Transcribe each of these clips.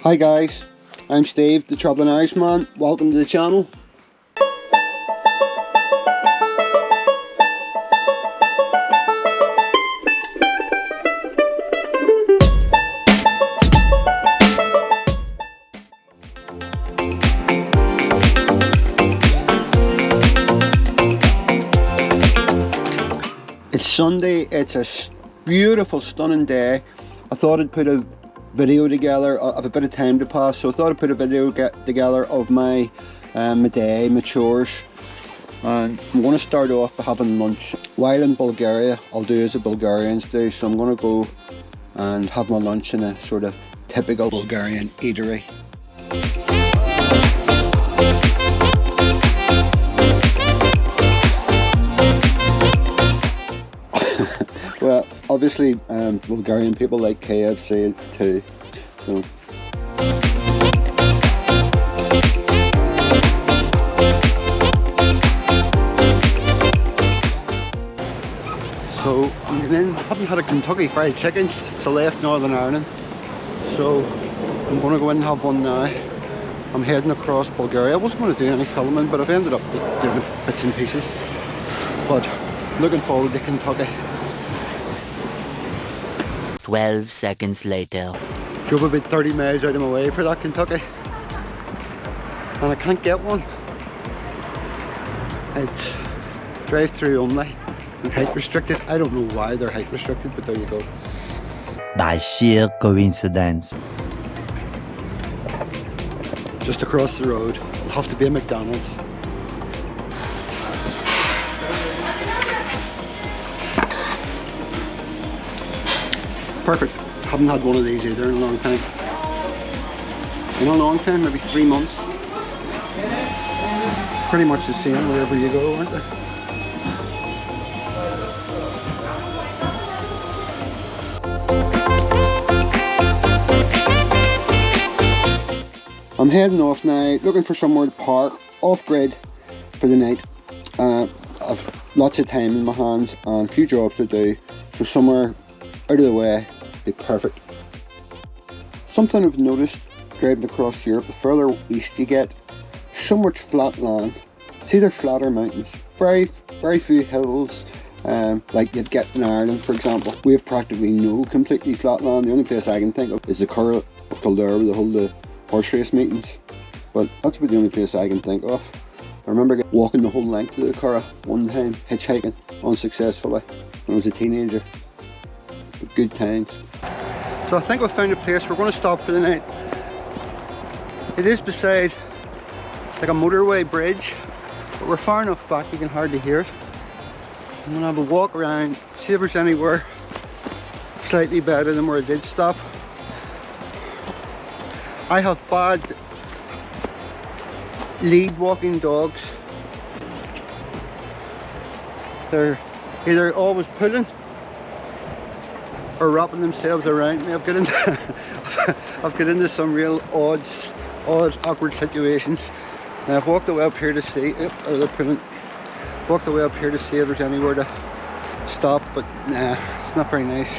Hi guys, I'm Steve, the Travelling Irishman. Welcome to the channel. It's Sunday, it's a beautiful, stunning day. I thought I'd put a video together. I have a bit of time to pass, so I thought I'd put a video together of my day, my chores. And I'm going to start off by having lunch. While in Bulgaria, I'll do as the Bulgarians do, so I'm going to go and have my lunch in a sort of typical Bulgarian eatery. Well, obviously Bulgarian people like KFC too, so I haven't had a Kentucky Fried Chicken since I left Northern Ireland, so I'm going to go in and have one now. I'm heading across Bulgaria. I wasn't going to do any filming, but I've ended up doing bits and pieces, but looking forward to Kentucky. 12 seconds later. Drove about 30 miles out of my way for that Kentucky, and I can't get one. It's drive-through only and height restricted. I don't know why they're height restricted, but there you go. By sheer coincidence. Just across the road, it'll have to be a McDonald's. Perfect. Haven't had one of these either in a long time. In a long time, maybe 3 months. Pretty much the same wherever you go, aren't they? I'm heading off now, looking for somewhere to park, off-grid for the night. I've lots of time in my hands and a few jobs to do, so somewhere out of the way be perfect. Something I've noticed driving across Europe, the further east you get, so much flat land. It's either flatter mountains, very few hills, like you'd get in Ireland, for example. We have practically no completely flat land. The only place I can think of is the Curragh of Kildare, where they hold the horse race meetings, but that's about the only place I can think of. I remember walking the whole length of the Curragh one time, hitchhiking unsuccessfully when I was a teenager. Good times. So I think we've found a place. We're going to stop for the night. It is beside like a motorway bridge, but we're far enough back you can hardly hear it. I'm going to have a walk around, see if there's anywhere slightly better than where I did stop. I have bad lead walking dogs. They're either always pulling or wrapping themselves around me. I've got into some real odd, awkward situations. And I've walked away up here to see, or they're pulling. Walked away up here to see if there's anywhere to stop, but nah, it's not very nice.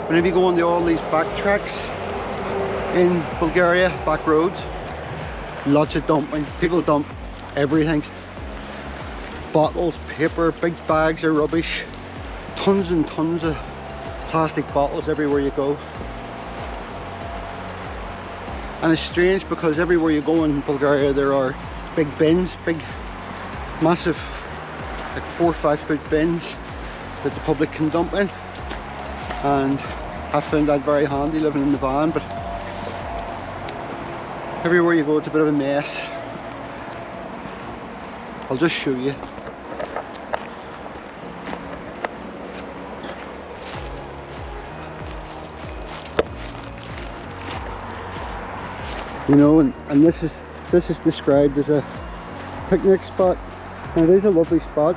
Whenever you go on all these back tracks in Bulgaria, back roads, lots of dumping. People dump everything. Bottles, paper, big bags of rubbish. Tons and tons of plastic bottles everywhere you go. And it's strange because everywhere you go in Bulgaria there are big bins, big massive like 4 or 5 foot bins that the public can dump in, and I found that very handy living in the van, but everywhere you go it's a bit of a mess. I'll just show you. You know, and this is described as a picnic spot, and it is a lovely spot.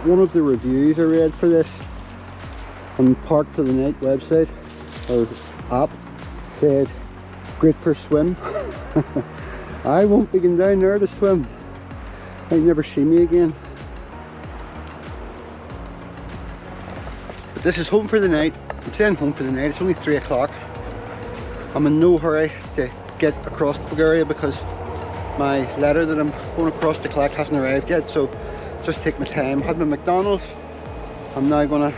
One of the reviews I read for this on Park for the Night website or app said, great for a swim. I won't be going down there to swim. Might never see me again. But this is home for the night. I'm saying home for the night, it's only 3 o'clock. I'm in no hurry to get across Bulgaria because my letter that I'm going across to collect hasn't arrived yet, so just take my time. Had my McDonald's. I'm now going to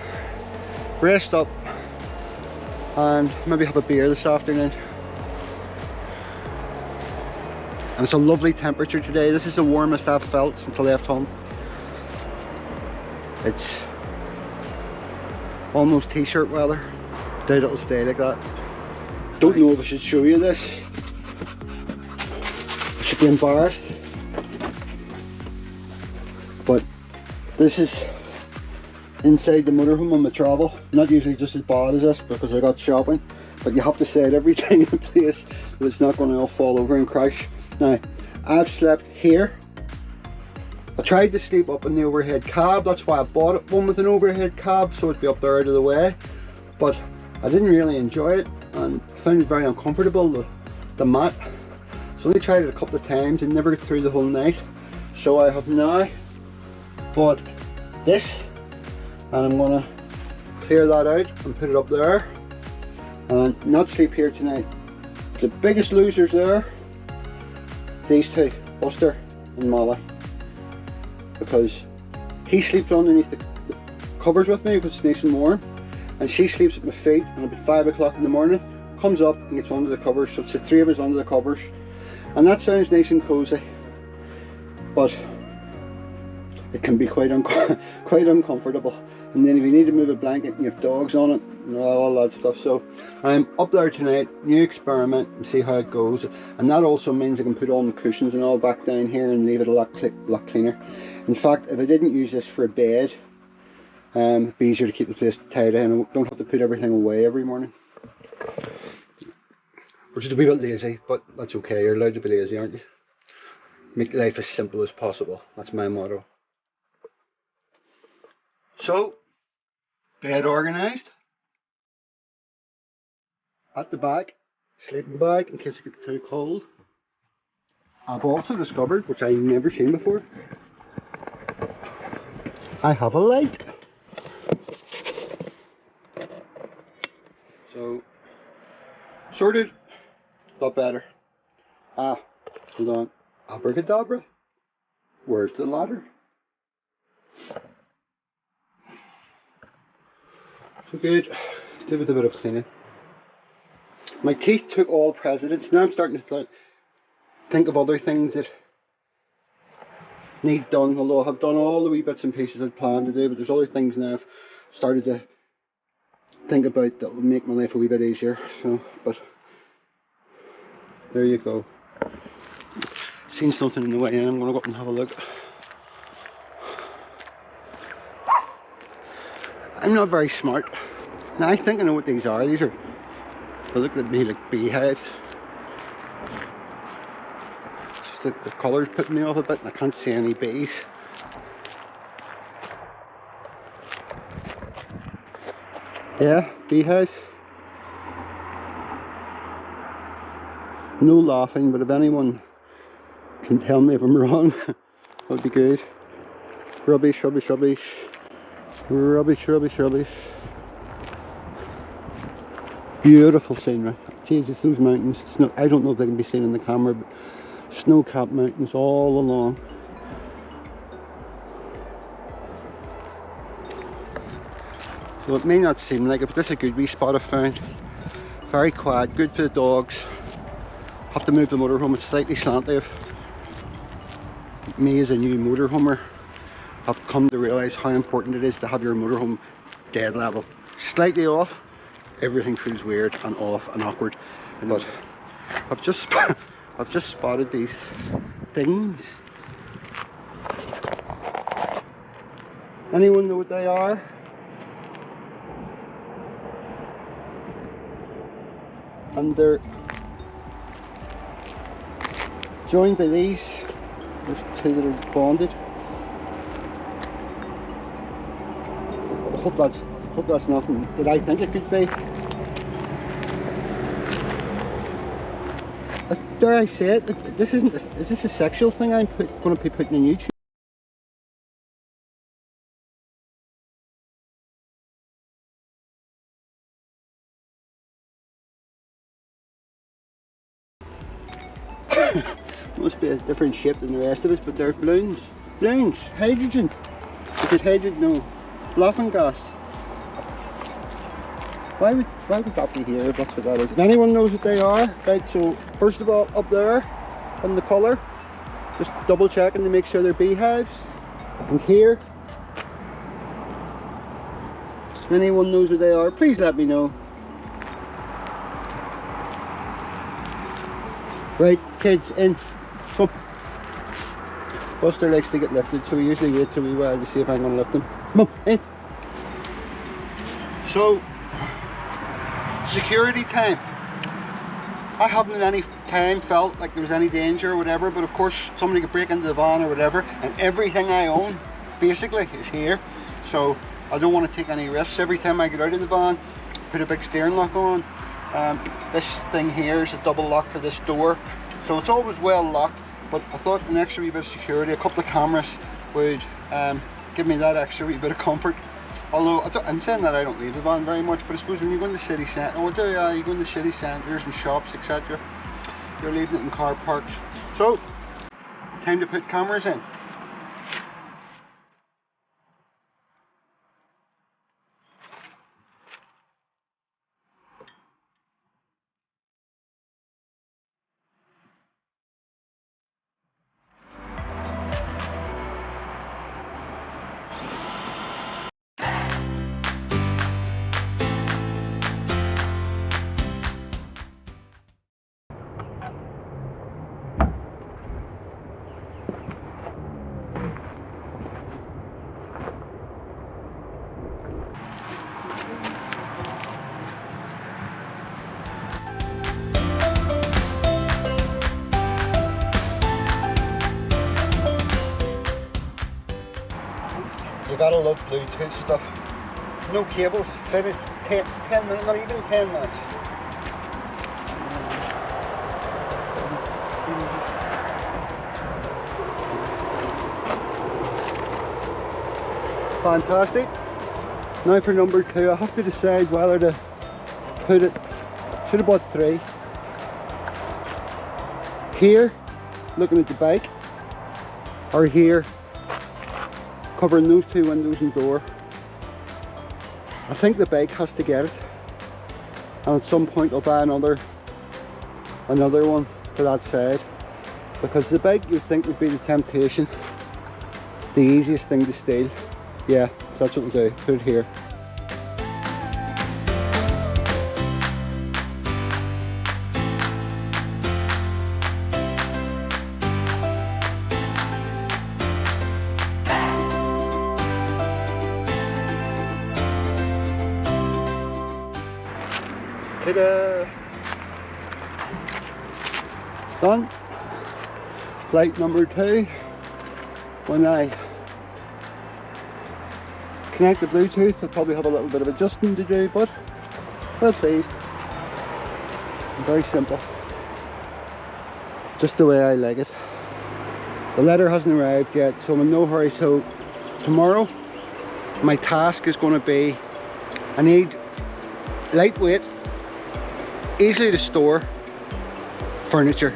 rest up and maybe have a beer this afternoon. And it's a lovely temperature today. This is the warmest I've felt since I left home. It's almost t-shirt weather. Doubt it'll stay like that. Don't know if I should show you this. I should be embarrassed. But this is inside the motorhome on my travel. Not usually just as bad as this because I got shopping. But you have to set everything in place so it's not going to all fall over and crash. Now, I've slept here. I tried to sleep up in the overhead cab. That's why I bought it, one with an overhead cab, so it'd be up there out of the way. But I didn't really enjoy it and found it very uncomfortable, the mat. So I only tried it a couple of times and never got through the whole night. So I have now bought this, and I'm gonna clear that out and put it up there and not sleep here tonight. The biggest losers there, these two, Buster and Molly, because he sleeps underneath the covers with me because it's nice and warm, and she sleeps at my feet, and about 5 o'clock in the morning comes up and gets under the covers. So it's the three of us under the covers, and that sounds nice and cozy, but it can be quite uncomfortable. And then if you need to move a blanket and you have dogs on it and all that stuff. So I'm up there tonight, new experiment, and see how it goes. And that also means I can put all my cushions and all back down here and leave it a lot cleaner. In fact, if I didn't use this for a bed, it'd be easier to keep the place tidy and I don't have to put everything away every morning. Which is a wee bit lazy, but that's okay. You're allowed to be lazy, aren't you? Make life as simple as possible. That's my motto. So, bed organised. At the back, sleeping bag in case it gets too cold. I've also discovered, which I've never seen before, I have a light. So, sorted, got better. Ah, hold on. Abracadabra. Where's the ladder? So good, give it a bit of cleaning. My teeth took all precedence. Now I'm starting to think of other things that need done, although I've done all the wee bits and pieces I'd planned to do, but there's other things now I've started to think about that will make my life a wee bit easier. So, but there you go. Seen something in the way in, I'm going to go up and have a look. I'm not very smart. Now I think I know what these are. These are, they look at me like beehives. Just the colour's putting me off a bit and I can't see any bees. Yeah, beehives. No laughing, but if anyone can tell me if I'm wrong, that would be good. Rubbish, rubbish, rubbish. Rubbish, rubbish, rubbish. Beautiful scenery. Jesus, those mountains. Snow, I don't know if they can be seen in the camera, but snow-capped mountains all along. So it may not seem like it, but this is a good wee spot I've found. Very quiet, good for the dogs. Have to move the motorhome, it's slightly slanty. Me as a new motorhomer have come to realise how important it is to have your motorhome dead level. Slightly off, everything feels weird and off and awkward. But I've just spotted these things. Anyone know what they are? And they're joined by these. There's two that are bonded. I hope that's nothing that I think it could be. Dare I say it? Is this a sexual thing I'm going to be putting on YouTube? Must be a different shape than the rest of us, but they're balloons. Balloons! Hydrogen! Is it hydrogen? No. Laughing gas. Why would that be here if that's what that is? If anyone knows what they are, right, so first of all, up there on the colour, just double checking to make sure they're beehives. And here, if anyone knows what they are, please let me know. Right, kids, in. Come. Buster likes to get lifted, so we usually wait till we while to see if I'm going to lift them. Come on, in. So, security time. I haven't at any time felt like there was any danger or whatever, but of course somebody could break into the van or whatever, and everything I own basically is here. So I don't want to take any risks. Every time I get out of the van, put a big steering lock on. This thing here is a double lock for this door, so it's always well locked, but I thought an extra wee bit of security, a couple of cameras would give me that extra wee bit of comfort. Although I'm saying that I don't leave the van very much, but I suppose when you go into city centre, you go into city centres and shops, etc., you're leaving it in car parks. So, time to put cameras in. You gotta love Bluetooth stuff. No cables, fitted 10 minutes, not even 10 minutes. Fantastic. Now for number 2, I have to decide whether to put it, should have bought 3. Here, looking at the bike, or here, covering those 2 windows and door. I think the bike has to get it, and at some point I'll buy another one for that side, because the bike you'd think would be the temptation, the easiest thing to steal. Yeah, that's what we'll do, put it here. Ta-da! Done. Light number 2. When I connect the Bluetooth, I'll probably have a little bit of adjusting to do, but well pleased. Very simple. Just the way I like it. The letter hasn't arrived yet, so I'm in no hurry. So tomorrow, my task is going to be, I need lightweight, easily to store furniture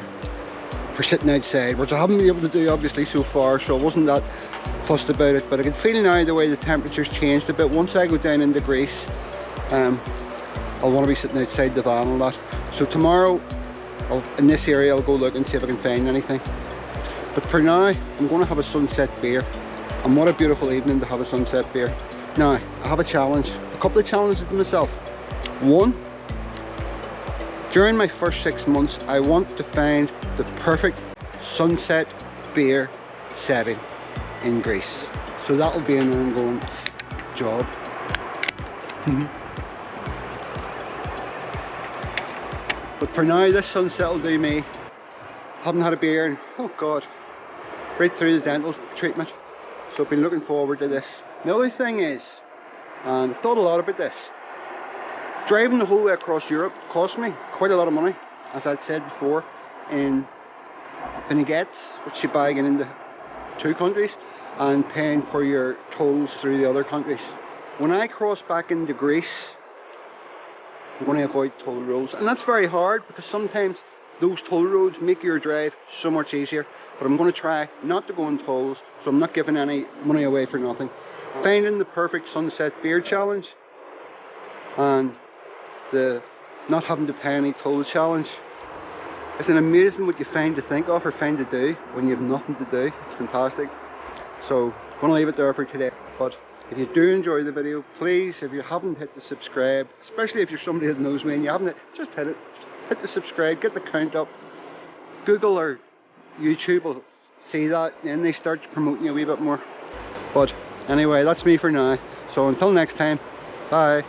for sitting outside, which I haven't been able to do obviously so far, so I wasn't that fussed about it. But I can feel now the way the temperature's changed a bit. Once I go down into Greece, I'll want to be sitting outside the van a lot. So tomorrow, in this area, I'll go look and see if I can find anything. But for now, I'm going to have a sunset beer, and what a beautiful evening to have a sunset beer. Now, I have a challenge, a couple of challenges to myself. One, during my first 6 months, I want to find the perfect sunset beer setting in Greece. So that will be an ongoing job. But for now, this sunset will do me. Haven't had a beer and, oh God, right through the dental treatment. So I've been looking forward to this. The other thing is, and I've thought a lot about this, driving the whole way across Europe cost me quite a lot of money, as I'd said before, in vignettes, which you buy getting into 2 countries, and paying for your tolls through the other countries. When I cross back into Greece, I'm going to avoid toll roads, and that's very hard because sometimes those toll roads make your drive so much easier. But I'm going to try not to go on tolls, so I'm not giving any money away for nothing. Finding the perfect sunset beer challenge and the not having to pay any toll challenge. It's an amazing what you find to think of or find to do when you have nothing to do. It's fantastic. So I'm going to leave it there for today. But if you do enjoy the video, please, if you haven't hit the subscribe, especially if you're somebody that knows me and you haven't, just hit it. Hit the subscribe, get the count up. Google or YouTube will see that and then they start promoting you a wee bit more. But anyway, that's me for now. So until next time, bye.